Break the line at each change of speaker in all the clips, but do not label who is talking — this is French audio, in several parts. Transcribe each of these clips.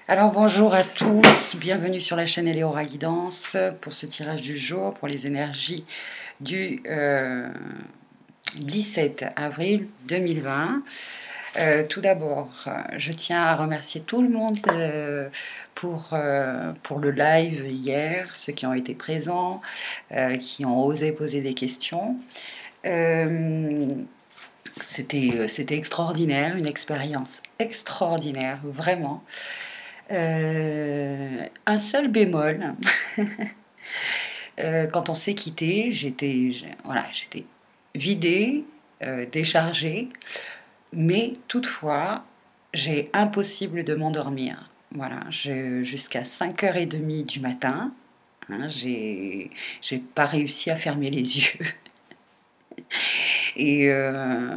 Alors bonjour à tous, bienvenue sur la chaîne Eleora Guidance pour ce tirage du jour pour les énergies du 17 avril 2020. Tout d'abord, je tiens à remercier tout le monde pour le live hier, ceux qui ont été présents, qui ont osé poser des questions. C'était extraordinaire, une expérience extraordinaire, vraiment. Un seul bémol, quand on s'est quitté, j'étais vidée, déchargée, mais toutefois, j'ai impossible de m'endormir. Voilà, jusqu'à 5h30 du matin, hein, j'ai pas réussi à fermer les yeux. Et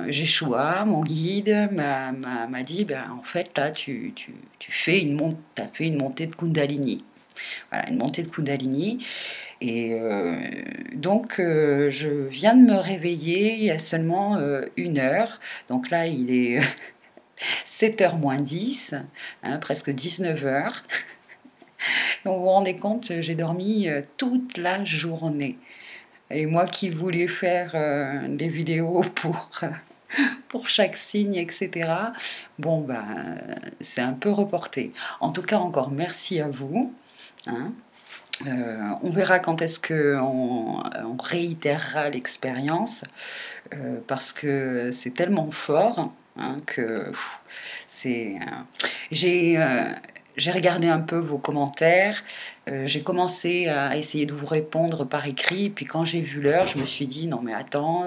Jeshua, mon guide, m'a dit, ben, en fait, là, tu fais as fait une montée de Kundalini. Voilà, une montée de Kundalini. Et donc, je viens de me réveiller il y a seulement 1 heure. Donc là, il est 7h moins 10, hein, presque 19h. Donc, vous vous rendez compte, j'ai dormi toute la journée. Et moi qui voulais faire des vidéos pour chaque signe, etc., bon, ben, c'est un peu reporté. En tout cas, encore merci à vous. Hein. On verra quand est-ce qu'on réitérera l'expérience, parce que c'est tellement fort, hein, que c'est... J'ai regardé un peu vos commentaires, j'ai commencé à essayer de vous répondre par écrit, puis quand j'ai vu l'heure, je me suis dit, non mais attends,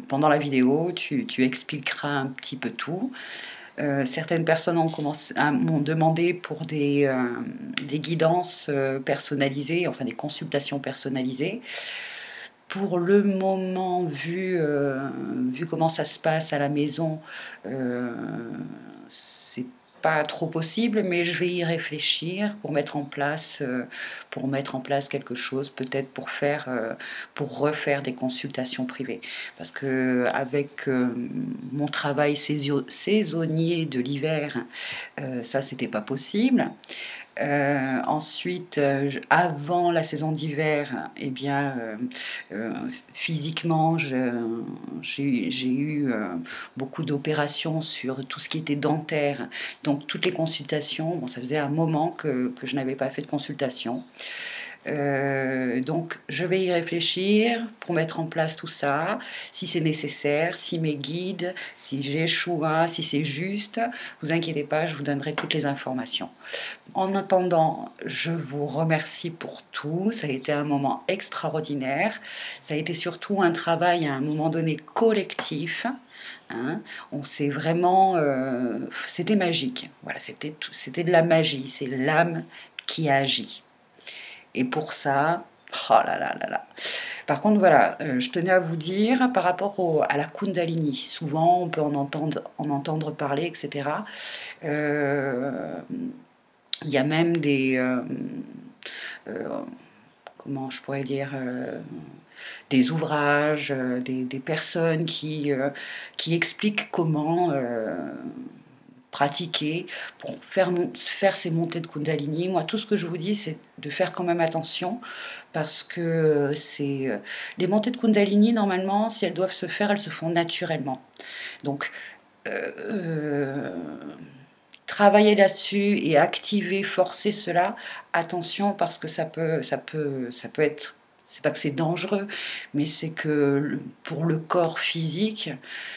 pendant la vidéo, tu expliqueras un petit peu tout. Certaines personnes m'ont demandé pour des guidances personnalisées, enfin des consultations personnalisées. Pour le moment, vu comment ça se passe à la maison, c'est pas trop possible, mais je vais y réfléchir pour mettre en place quelque chose, peut-être pour refaire des consultations privées, parce que avec mon travail saisonnier de l'hiver, ça c'était pas possible. Ensuite, avant la saison d'hiver, eh bien, physiquement, j'ai eu beaucoup d'opérations sur tout ce qui était dentaire. Donc, toutes les consultations, bon, ça faisait un moment que je n'avais pas fait de consultation. Donc, je vais y réfléchir pour mettre en place tout ça, si c'est nécessaire, si mes guides, si j'ai choix, si c'est juste. Vous inquiétez pas, je vous donnerai toutes les informations. En attendant, je vous remercie pour tout. Ça a été un moment extraordinaire. Ça a été surtout un travail à un moment donné collectif. Hein. On s'est vraiment... c'était magique. Voilà, c'était de la magie. C'est l'âme qui agit. Et pour ça... Oh là là là là. Par contre, voilà, je tenais à vous dire, par rapport à la Kundalini, souvent on peut en entendre parler, etc. Il y a même comment je pourrais dire, des ouvrages, des personnes qui expliquent comment pratiquer pour faire ces montées de Kundalini. Moi, tout ce que je vous dis, c'est de faire quand même attention, parce que les montées de Kundalini, normalement, si elles doivent se faire, elles se font naturellement. Donc, travailler là-dessus et activer, forcer cela, attention, parce que ça peut être, c'est pas que c'est dangereux, mais c'est que pour le corps physique,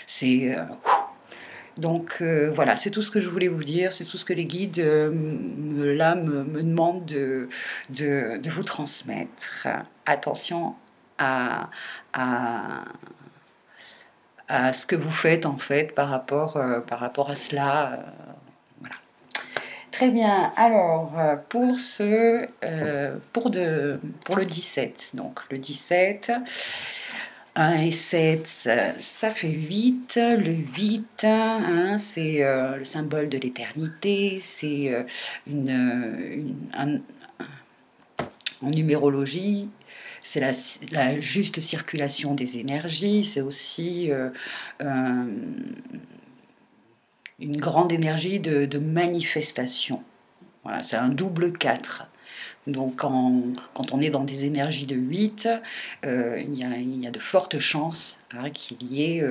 c'est... donc voilà, c'est tout ce que je voulais vous dire, c'est tout ce que les guides me demandent de vous transmettre. Attention à, à, à ce que vous faites en fait par rapport à cela. Voilà. Très bien, alors pour le 17, donc le 17, 1 et 7, ça fait 8. Le 8, hein, c'est le symbole de l'éternité, c'est en numérologie, c'est la juste circulation des énergies, c'est aussi une grande énergie de manifestation. Voilà, c'est un double 4. Donc quand on est dans des énergies de 8, il y a de fortes chances hein, qu'il y ait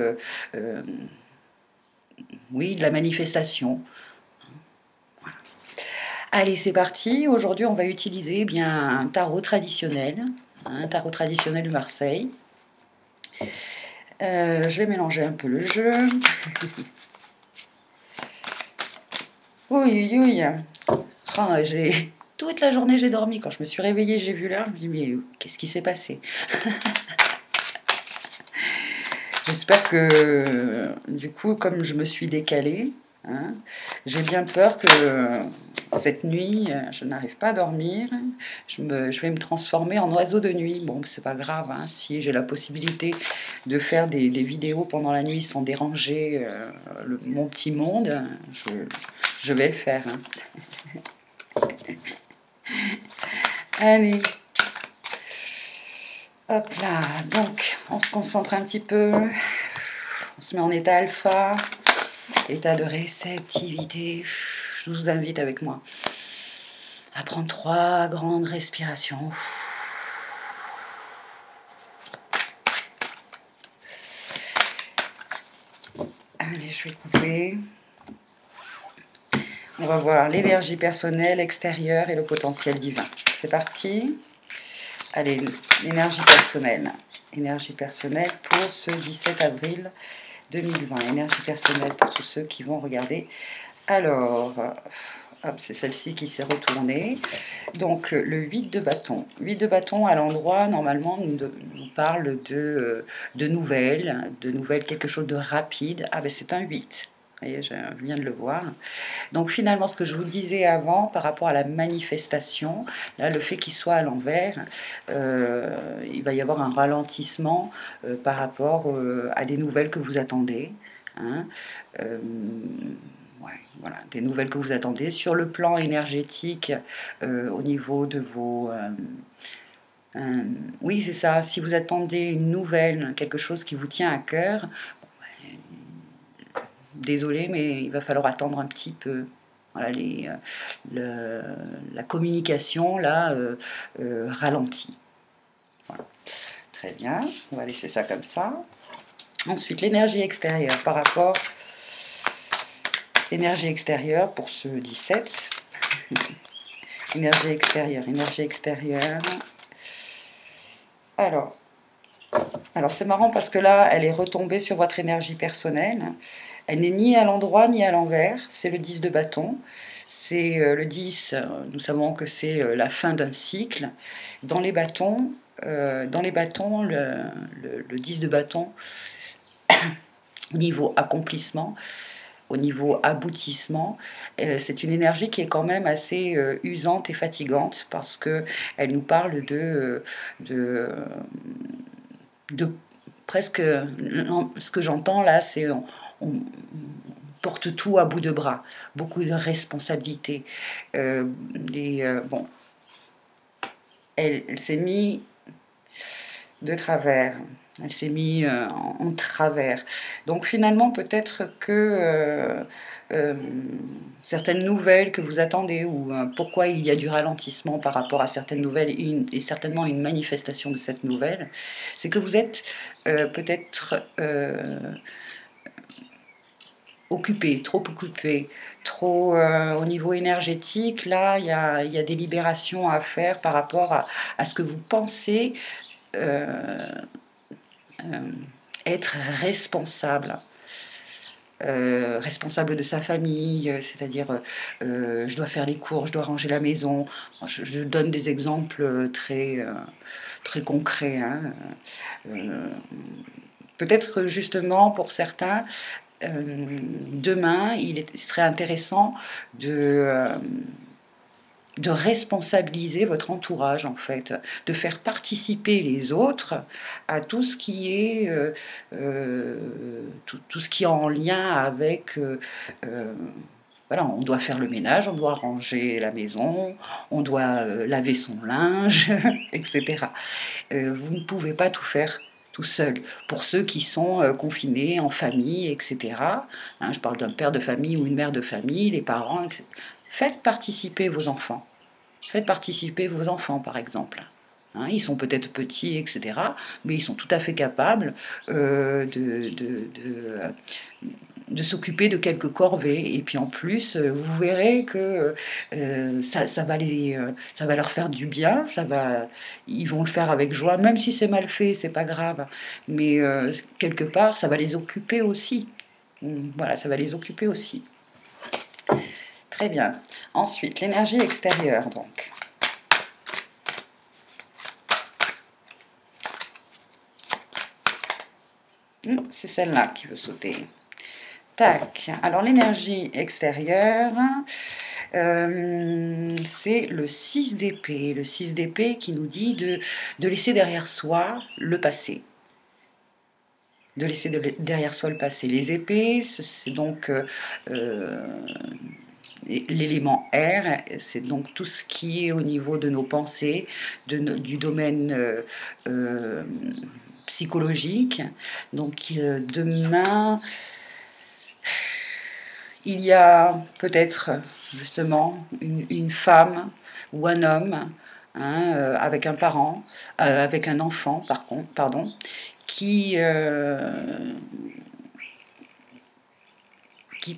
oui, de la manifestation. Voilà. Allez, c'est parti. Aujourd'hui, on va utiliser eh bien, un tarot traditionnel, un tarot traditionnel de Marseille. Je vais mélanger un peu le jeu. Oui, oui, oui. Ah, toute la journée, j'ai dormi. Quand je me suis réveillée, j'ai vu l'heure. Je me dis, mais qu'est-ce qui s'est passé? J'espère que, du coup, comme je me suis décalée, hein, j'ai bien peur que cette nuit, je n'arrive pas à dormir. Je vais me transformer en oiseau de nuit. Bon, c'est pas grave, hein, si j'ai la possibilité de faire des vidéos pendant la nuit sans déranger mon petit monde, je vais le faire. Hein. Allez. Hop là, donc on se concentre un petit peu, on se met en état alpha, état de réceptivité. Je vous invite avec moi à prendre 3 grandes respirations. Allez, je vais couper. On va voir l'énergie personnelle, extérieure et le potentiel divin. C'est parti. Allez, l'énergie personnelle. Énergie personnelle pour ce 17 avril 2020. Énergie personnelle pour tous ceux qui vont regarder. Alors, hop, c'est celle-ci qui s'est retournée. Donc, le 8 de bâton. 8 de bâton à l'endroit, normalement, nous parle de nouvelles, quelque chose de rapide. Ah, ben c'est un 8. Vous voyez, je viens de le voir. Donc finalement, ce que je vous disais avant par rapport à la manifestation, là, le fait qu'il soit à l'envers, il va y avoir un ralentissement par rapport à des nouvelles que vous attendez. Hein. Ouais, voilà, des nouvelles que vous attendez. Sur le plan énergétique, au niveau de vos... oui, c'est ça. Si vous attendez une nouvelle, quelque chose qui vous tient à cœur, désolé, mais il va falloir attendre un petit peu. Voilà, la communication, là, ralentit. Voilà. Très bien, on va laisser ça comme ça. Ensuite, l'énergie extérieure par rapport... L'énergie extérieure pour ce 17. Énergie extérieure, énergie extérieure. Alors c'est marrant parce que là, elle est retombée sur votre énergie personnelle. Elle n'est ni à l'endroit ni à l'envers. C'est le 10 de bâton. C'est le 10, nous savons que c'est la fin d'un cycle. Dans les bâtons, le 10 de bâton, au niveau accomplissement, au niveau aboutissement, c'est une énergie qui est quand même assez usante et fatigante parce qu'elle nous parle de presque, ce que j'entends là, c'est on porte tout à bout de bras, beaucoup de responsabilités. Bon, elle s'est mise de travers, elle s'est mise en travers. Donc finalement, peut-être que certaines nouvelles que vous attendez, ou pourquoi il y a du ralentissement par rapport à certaines nouvelles, et certainement une manifestation de cette nouvelle, c'est que vous êtes peut-être occupé, trop au niveau énergétique. Là, il y a des libérations à faire par rapport à ce que vous pensez être responsable. Responsable de sa famille, c'est-à-dire je dois faire les cours, je dois ranger la maison. Je donne des exemples très concrets. Hein. Peut-être justement pour certains, demain, il serait intéressant de responsabiliser votre entourage, en fait, de faire participer les autres à tout ce qui est tout ce qui est en lien avec voilà, on doit faire le ménage, on doit ranger la maison, on doit laver son linge, etc. Vous ne pouvez pas tout faire tout seul. Pour ceux qui sont confinés en famille, etc. Hein, je parle d'un père de famille ou une mère de famille, les parents, etc. faites participer vos enfants. Faites participer vos enfants, par exemple. Hein, ils sont peut-être petits, etc., mais ils sont tout à fait capables de s'occuper de quelques corvées. Et puis en plus, vous verrez que ça va leur faire du bien, ils vont le faire avec joie, même si c'est mal fait, c'est pas grave. Mais quelque part, ça va les occuper aussi. Voilà, ça va les occuper aussi. Très bien. Ensuite, l'énergie extérieure, donc. C'est celle-là qui veut sauter. Tac. Alors, l'énergie extérieure, c'est le 6 d'épée. Le 6 d'épée qui nous dit de laisser derrière soi le passé. De laisser derrière soi le passé. Les épées, c'est donc l'élément R, c'est donc tout ce qui est au niveau de nos pensées, du domaine psychologique. Donc demain, il y a peut-être justement une femme ou un homme, hein, avec un parent, avec un enfant, pardon, qui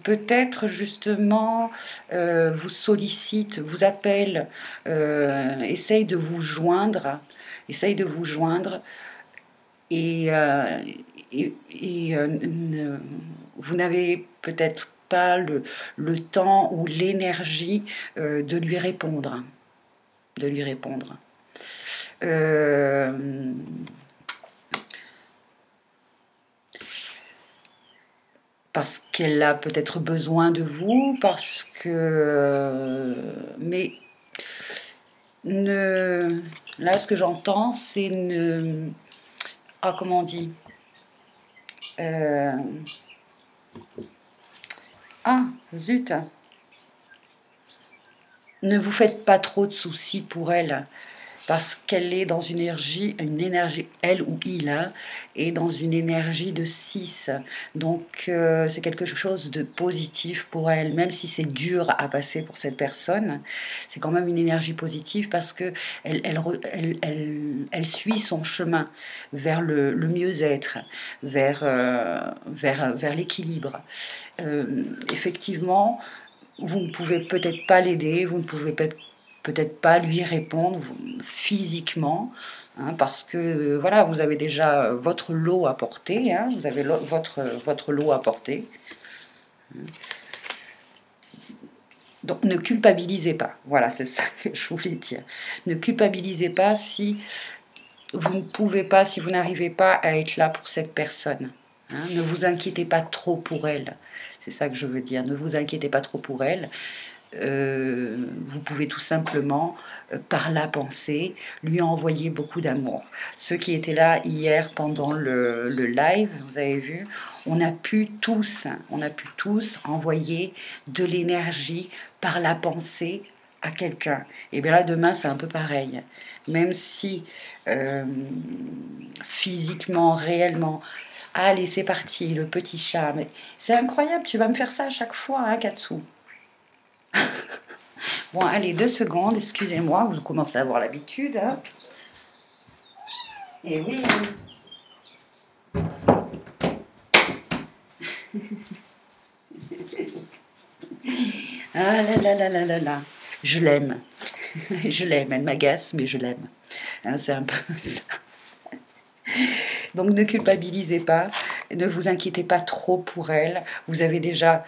peut-être justement vous sollicite, vous appelle, essaye de vous joindre, et, vous n'avez peut-être pas le temps ou l'énergie de lui répondre, de lui répondre. Parce qu'elle a peut-être besoin de vous, parce que... Mais là, ce que j'entends, c'est Ah, comment on dit Ah, zut. Ne vous faites pas trop de soucis pour elle, parce qu'elle est dans une énergie, elle ou il, hein, est dans une énergie de 6. Donc c'est quelque chose de positif pour elle, même si c'est dur à passer pour cette personne, c'est quand même une énergie positive parce que elle suit son chemin vers le mieux-être, vers l'équilibre. Effectivement, vous ne pouvez peut-être pas l'aider, vous ne pouvez peut-être pas lui répondre physiquement, hein, parce que voilà, vous avez déjà votre lot à porter, hein, vous avez votre lot à porter. Donc ne culpabilisez pas, voilà, c'est ça que je voulais dire. Ne culpabilisez pas si vous ne pouvez pas, si vous n'arrivez pas à être là pour cette personne. Hein, ne vous inquiétez pas trop pour elle, c'est ça que je veux dire, ne vous inquiétez pas trop pour elle. Vous pouvez tout simplement, par la pensée, lui envoyer beaucoup d'amour. Ceux qui étaient là hier pendant le live, vous avez vu, on a pu tous envoyer de l'énergie par la pensée à quelqu'un. Et bien là, demain, c'est un peu pareil. Même si physiquement, réellement, allez, c'est parti, le petit chat. Mais c'est incroyable, tu vas me faire ça à chaque fois, hein, Katsu. Bon, allez, 2 secondes, excusez-moi, vous commencez à avoir l'habitude. Hein. Et oui. Ah là là là là là là. Je l'aime. Je l'aime. Elle m'agace, mais je l'aime. Hein, c'est un peu ça. Donc ne culpabilisez pas, ne vous inquiétez pas trop pour elle. Vous avez déjà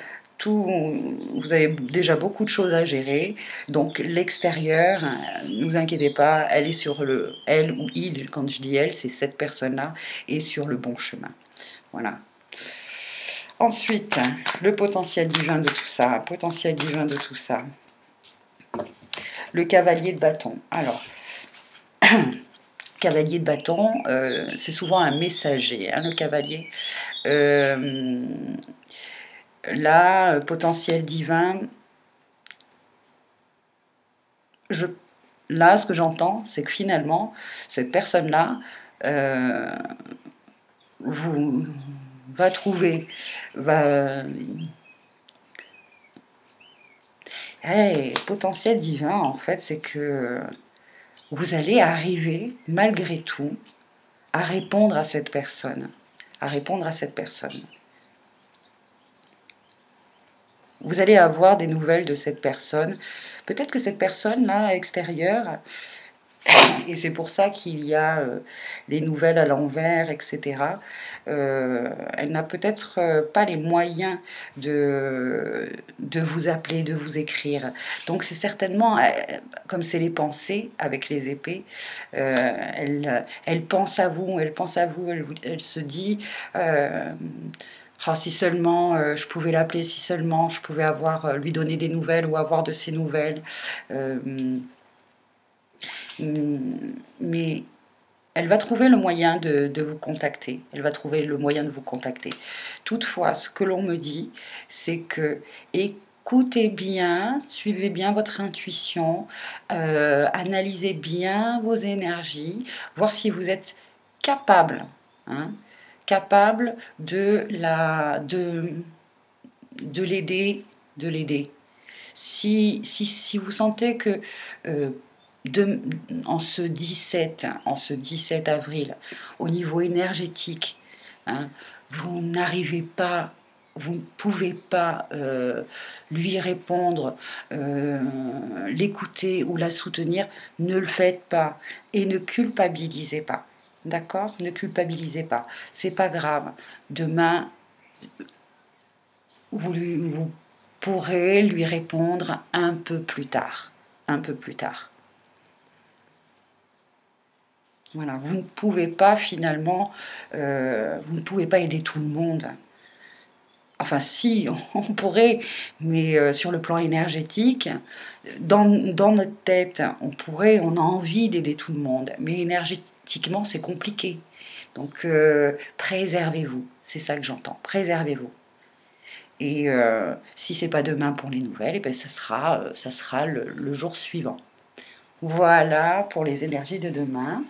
beaucoup de choses à gérer. Donc l'extérieur, ne vous inquiétez pas, elle est elle ou il, quand je dis elle, c'est cette personne-là, est sur le bon chemin. Voilà. Ensuite, le potentiel divin de tout ça. Potentiel divin de tout ça. Le cavalier de bâton. Alors, cavalier de bâton, c'est souvent un messager, hein, le cavalier. Là, potentiel divin, là, ce que j'entends, c'est que finalement, cette personne-là va trouver, Et potentiel divin, en fait, c'est que vous allez arriver, malgré tout, à répondre à cette personne. À répondre à cette personne. Vous allez avoir des nouvelles de cette personne. Peut-être que cette personne-là, extérieure, et c'est pour ça qu'il y a les nouvelles à l'envers, etc. Elle n'a peut-être pas les moyens de vous appeler, de vous écrire. Donc c'est certainement, comme c'est les pensées avec les épées, elle pense à vous, elle se dit... Ah, si seulement je pouvais l'appeler, si seulement je pouvais avoir, lui donner des nouvelles ou avoir de ses nouvelles. Mais elle va trouver le moyen de vous contacter. Elle va trouver le moyen de vous contacter. Toutefois, ce que l'on me dit, c'est que écoutez bien, suivez bien votre intuition, analysez bien vos énergies, voir si vous êtes capable, hein, capable de l'aider, de l'aider. Si vous sentez que euh, en ce 17 avril, au niveau énergétique, hein, vous n'arrivez pas, vous ne pouvez pas lui répondre, l'écouter ou la soutenir, ne le faites pas et ne culpabilisez pas. D'accord? Ne culpabilisez pas. C'est pas grave. Demain, vous pourrez lui répondre un peu plus tard. Un peu plus tard. Voilà, vous ne pouvez pas finalement, vous ne pouvez pas aider tout le monde. Enfin, si, on pourrait, mais sur le plan énergétique, dans notre tête, on a envie d'aider tout le monde, mais énergétiquement, c'est compliqué. Donc, préservez-vous, c'est ça que j'entends, préservez-vous. Et si c'est pas demain pour les nouvelles, et ben ça sera le jour suivant. Voilà pour les énergies de demain.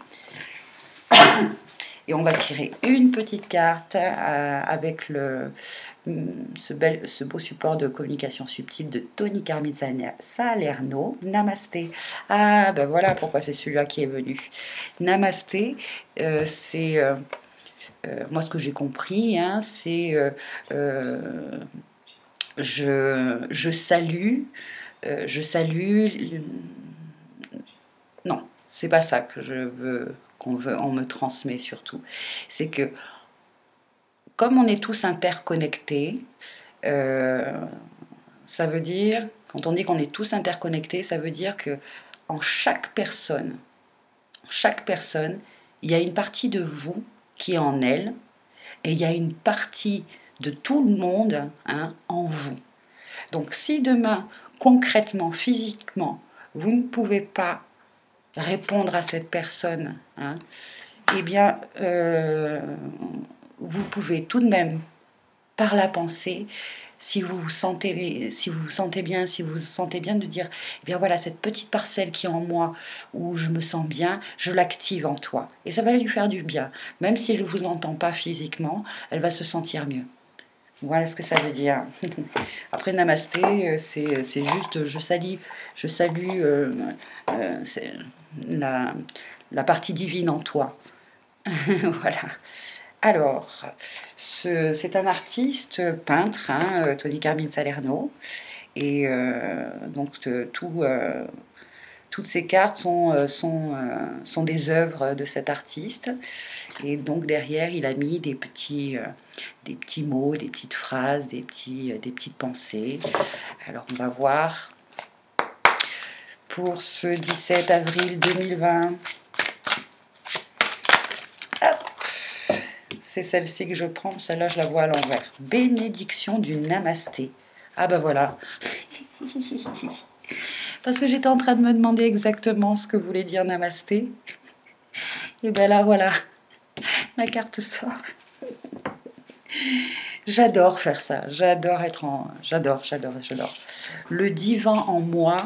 Et on va tirer une petite carte avec ce beau support de communication subtile de Tony Carmine Salerno. Namasté. Ah, ben voilà pourquoi c'est celui-là qui est venu. Namasté, c'est... moi, ce que j'ai compris, hein, c'est... je salue... je salue... Non, c'est pas ça que je veux, on me transmet surtout. C'est que comme on est tous interconnectés, euh, ça veut dire, quand on dit qu'on est tous interconnectés, ça veut dire que en chaque personne, il y a une partie de vous qui est en elle, et il y a une partie de tout le monde, hein, en vous. Donc si demain, concrètement, physiquement, vous ne pouvez pas répondre à cette personne, hein, eh bien, vous pouvez tout de même, par la pensée, si vous vous sentez bien, si vous vous sentez bien de dire, eh bien voilà, cette petite parcelle qui est en moi, où je me sens bien, je l'active en toi. Et ça va lui faire du bien. Même si elle ne vous entend pas physiquement, elle va se sentir mieux. Voilà ce que ça veut dire. Après, namasté, c'est juste, je salue la partie divine en toi. Voilà. Alors, c'est un artiste peintre, hein, Tony Carmine Salerno, et donc toutes ces cartes sont des œuvres de cet artiste, et donc derrière il a mis des petits mots, des petites phrases, des petites pensées. Alors on va voir pour ce 17 avril 2020. C'est celle-ci que je prends, celle-là je la vois à l'envers. Bénédiction du Namasté. Ah ben voilà. Parce que j'étais en train de me demander exactement ce que voulait dire Namasté. Et ben là voilà, la carte sort. J'adore faire ça, j'adore être en... J'adore. Le divin en moi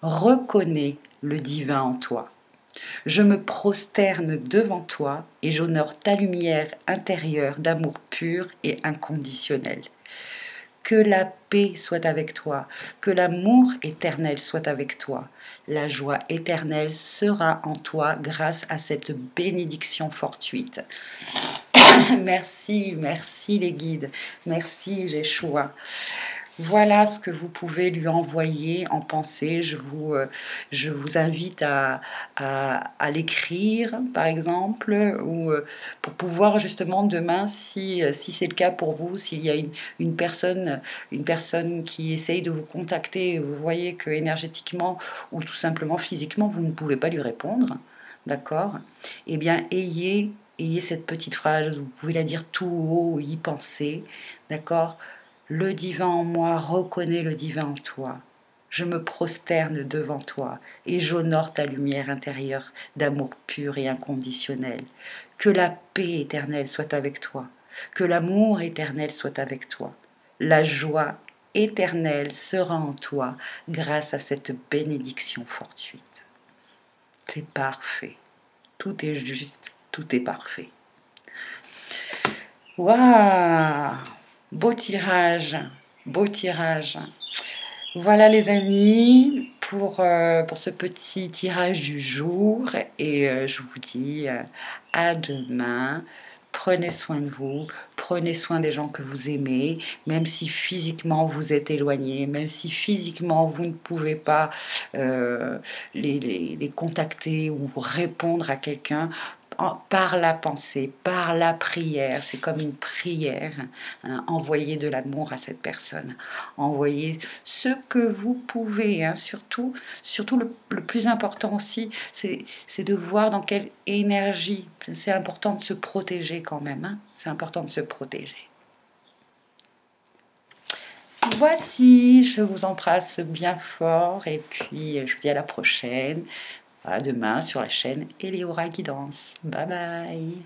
reconnaît le divin en toi. Je me prosterne devant toi et j'honore ta lumière intérieure d'amour pur et inconditionnel. Que la paix soit avec toi, que l'amour éternel soit avec toi. La joie éternelle sera en toi grâce à cette bénédiction fortuite. Merci, merci les guides, merci Yeshua. Voilà ce que vous pouvez lui envoyer en pensée. Je vous invite à l'écrire, par exemple, ou pour pouvoir justement demain, si c'est le cas pour vous, s'il y a une personne qui essaye de vous contacter, vous voyez que énergétiquement ou tout simplement physiquement, vous ne pouvez pas lui répondre, d'accord? Eh bien, ayez cette petite phrase, vous pouvez la dire tout haut, y penser, d'accord? Le divin en moi reconnaît le divin en toi. Je me prosterne devant toi et j'honore ta lumière intérieure d'amour pur et inconditionnel. Que la paix éternelle soit avec toi, que l'amour éternel soit avec toi. La joie éternelle sera en toi grâce à cette bénédiction fortuite. C'est parfait. Tout est juste, tout est parfait. Waouh! Beau tirage, beau tirage. Voilà les amis pour ce petit tirage du jour et je vous dis à demain. Prenez soin de vous, prenez soin des gens que vous aimez, même si physiquement vous êtes éloigné, même si physiquement vous ne pouvez pas les contacter ou répondre à quelqu'un. Par la pensée, par la prière, c'est comme une prière, hein, envoyez de l'amour à cette personne, envoyez ce que vous pouvez, hein, surtout le plus important aussi, c'est de voir dans quelle énergie, c'est important de se protéger quand même, hein, c'est important de se protéger. Voici, je vous embrasse bien fort et puis je vous dis à la prochaine. À demain sur la chaîne Eleora Guidance. Bye bye.